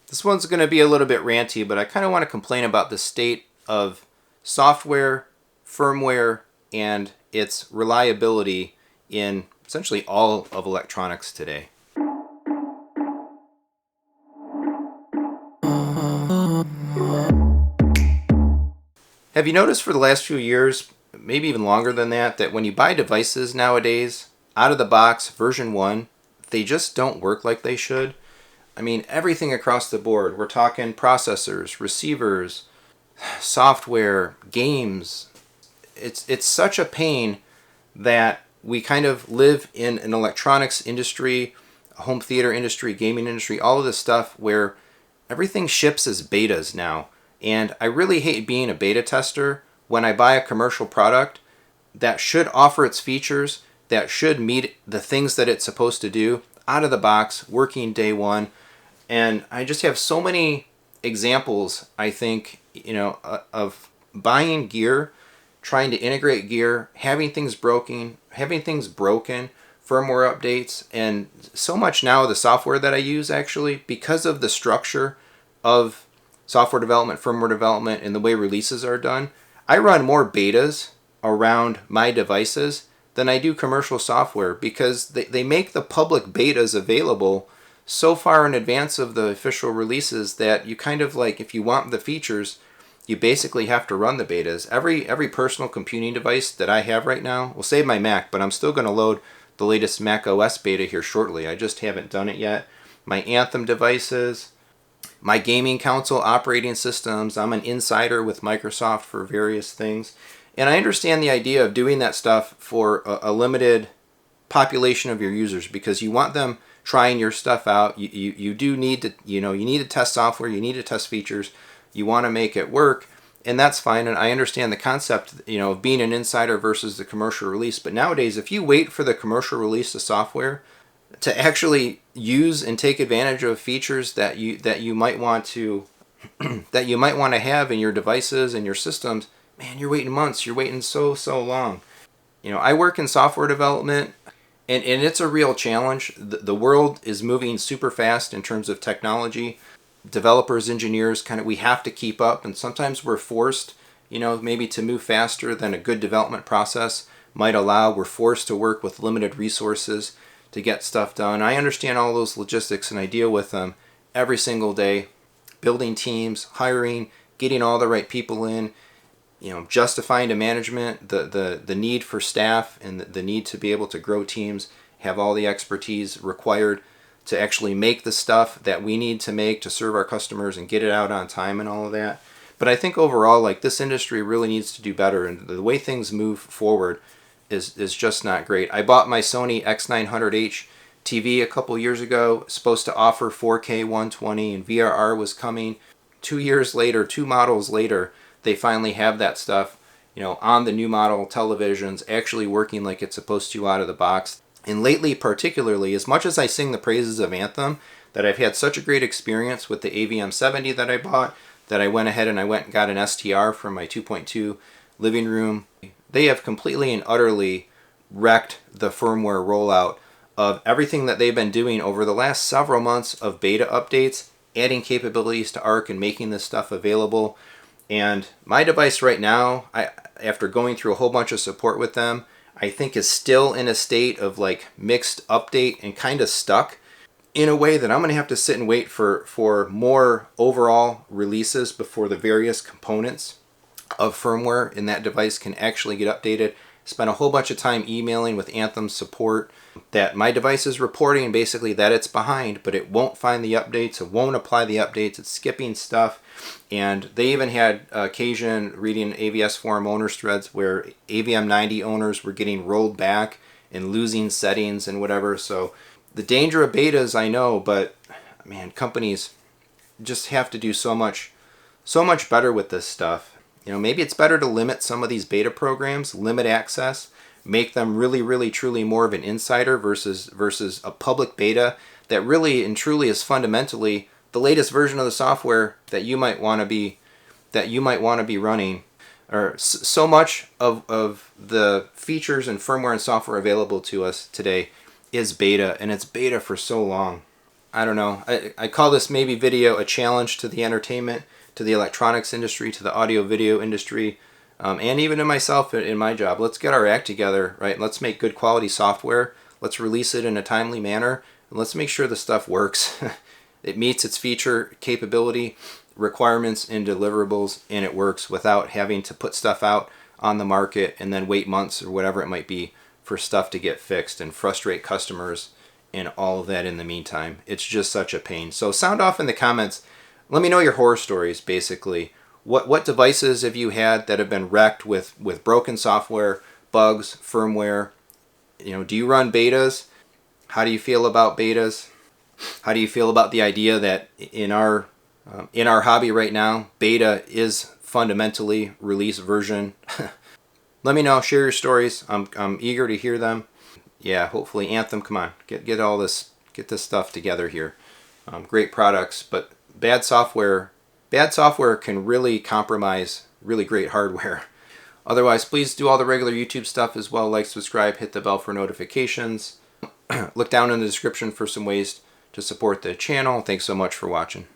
This one's going to be a little bit ranty, but I kind of want to complain about the state of software, firmware, and its reliability in essentially all of electronics today. Have you noticed for the last few years, maybe even longer than that, that when you buy devices nowadays, out of the box, version 1, they just don't work like they should? I mean, everything across the board. We're talking processors, receivers, software, games. It's such a pain that we kind of live in an electronics industry, a home theater industry, gaming industry, all of this stuff where everything ships as betas now. And I really hate being a beta tester when I buy a commercial product that should offer its features, that should meet the things that it's supposed to do out of the box, working day one. And I just have so many examples, I think, of buying gear, trying to integrate gear, having things broken, firmware updates, and so much now of the software that I use actually, because of the structure of software development, firmware development, and the way releases are done, I run more betas around my devices than I do commercial software, because they make the public betas available so far in advance of the official releases that you kind of like, if you want the features, you basically have to run the betas. Every personal computing device that I have right now, will save my Mac, but I'm still going to load the latest Mac OS beta here shortly. I just haven't done it yet. My Anthem devices, my gaming console operating systems. I'm an insider with Microsoft for various things. And I understand the idea of doing that stuff for a limited population of your users, because you want them trying your stuff out. You do need to, you need to test software, you need to test features, you want to make it work, and that's fine. And I understand the concept, of being an insider versus the commercial release. But nowadays, if you wait for the commercial release of software to actually use and take advantage of features that you might want to that you might want to have in your devices and your systems, man, you're waiting months. You're waiting so long. I work in software development, and it's a real challenge. The world is moving super fast in terms of technology. Developers, engineers, we have to keep up, and sometimes we're forced, maybe to move faster than a good development process might allow. We're forced to work with limited resources to get stuff done. I understand all those logistics, and I deal with them every single day, building teams, hiring, getting all the right people in, justifying to management the need for staff and the need to be able to grow teams, have all the expertise required to actually make the stuff that we need to make to serve our customers and get it out on time and all of that. But I think overall, this industry really needs to do better, and the way things move forward is just not great. I bought my Sony X900H TV a couple years ago, supposed to offer 4K 120, and VRR was coming. 2 years later, 2 models later, they finally have that stuff, on the new model televisions, actually working like it's supposed to out of the box. And lately, particularly, as much as I sing the praises of Anthem, that I've had such a great experience with the AVM70 that I bought, that I went ahead and got an STR for my 2.2 living room. They have completely and utterly wrecked the firmware rollout of everything that they've been doing over the last several months of beta updates, adding capabilities to ARC and making this stuff available. And my device right now, after going through a whole bunch of support with them, I think is still in a state of mixed update and kind of stuck in a way that I'm going to have to sit and wait for more overall releases before the various components of firmware in that device can actually get updated. Spent a whole bunch of time emailing with Anthem support that my device is reporting basically that it's behind, but it won't find the updates, it won't apply the updates, it's skipping stuff. And they even had occasion reading AVS forum owners threads where AVM90 owners were getting rolled back and losing settings and whatever. So the danger of betas, I know, but man, companies just have to do so much better with this stuff. Maybe it's better to limit some of these beta programs, limit access, make them really, really, truly more of an insider versus a public beta that really and truly is fundamentally the latest version of the software that you might want to be running. Or so much of the features and firmware and software available to us today is beta, and it's beta for so long. I don't know. I call this maybe video a challenge to the entertainment, to the electronics industry, to the audio video industry, and even to myself in my job. Let's get our act together, right? Let's make good quality software. Let's release it in a timely manner, and let's make sure the stuff works. It meets its feature capability requirements and deliverables, and it works without having to put stuff out on the market and then wait months or whatever it might be for stuff to get fixed and frustrate customers and all of that in the meantime. It's just such a pain. So sound off in the comments. Let me know your horror stories, basically. What devices have you had that have been wrecked with broken software, bugs, firmware? You know, do you run betas? How do you feel about betas? How do you feel about the idea that in our hobby right now, beta is fundamentally release version? Let me know. Share your stories. I'm eager to hear them. Yeah, hopefully Anthem. Come on, get all this, get this stuff together here. Great products, but bad software can really compromise really great hardware. Otherwise, please do all the regular YouTube stuff as well. Like, subscribe, hit the bell for notifications. Look down in the description for some ways to support the channel. Thanks so much for watching.